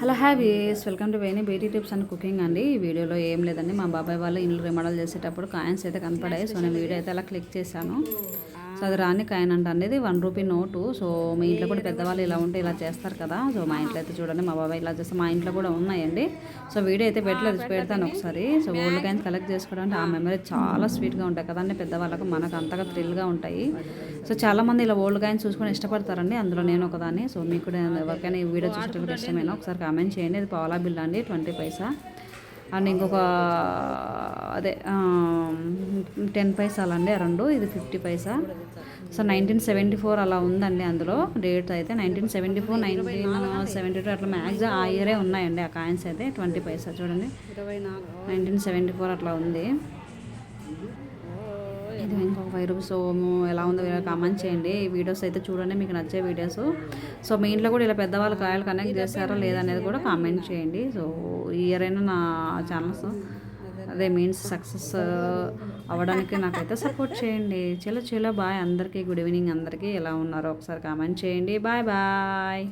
Hello hi viewers welcome to Veni beauty tips and cooking అండి. ఈ వీడియోలో ఏం లేదండి, మా బాబాయ్ వాళ్ళు ఇల్లు రిమోడల్ చేసేటప్పుడు కాయిన్స్ అయితే కనపడాయి. సో నేను వీడియో అయితే అలా క్లిక్ చేశాను. సో అది రాని కాయిన్ అండి, ఇది 1 రూపీ నోటు. సో మీ ఇంట్లో కూడా పెద్దవాళ్ళు ఇలా ఉంటే ఇలా చేస్తారు కదా. సో మా ఇంట్లో అయితే చూడండి, మా బాబాయ్ ఇలా చేస్తే మా ఇంట్లో కూడా ఉన్నాయండి. సో వీడియో అయితే పెట్టలేదు, పెడతాను ఒకసారి. సో ఓల్డ్ కాయిన్స్ కలెక్ట్ చేసుకోవడానికి ఆ మెమరీ చాలా స్వీట్గా ఉంటాయి కదండి పెద్దవాళ్ళకు, మనకు అంతగా థ్రిల్గా ఉంటాయి. సో చాలామంది ఇలా ఓల్డ్ కాయిన్స్ చూసుకొని ఇష్టపడతారండి, అందులో నేను ఒకదాన్ని. సో మీకు కూడా ఎవరికైనా ఈ వీడియో చూసేటప్పుడు ఇష్టమైనా ఒకసారి కామెంట్ చేయండి. ఇది పావలా బిల్ అండి, 20 పైసా. అండ్ ఇంకొక అదే 10 పైసాలండి రెండు, ఇది 50 పైసా. సో 1974 అలా ఉందండి అందులో డేట్ అయితే. 1974, 1972 అట్లా మ్యాక్సిమం ఆ ఇయరే ఉన్నాయండి ఆ కాయిన్స్ అయితే. 20 పైసా చూడండి, 1974 అట్లా ఉంది. ఇది ఇంకొక 5 రూపీస్. ఎలా ఉందో కామెంట్ చేయండి. ఈ వీడియోస్ అయితే చూడండి, మీకు నచ్చే వీడియోస్. సో మీ ఇంట్లో కూడా ఇలా పెద్దవాళ్ళు కాయలు కనెక్ట్ చేస్తారా లేదనేది కూడా కామెంట్ చేయండి. సో ఈ ఇయర్ అయినా నా ఛానల్స్ అదే మీన్స్ సక్సెస్ అవ్వడానికి నాకైతే సపోర్ట్ చేయండి. చలో బాయ్ అందరికీ, గుడ్ ఈవినింగ్ అందరికీ. ఎలా ఉన్నారో ఒకసారి కామెంట్ చేయండి. Bye bye.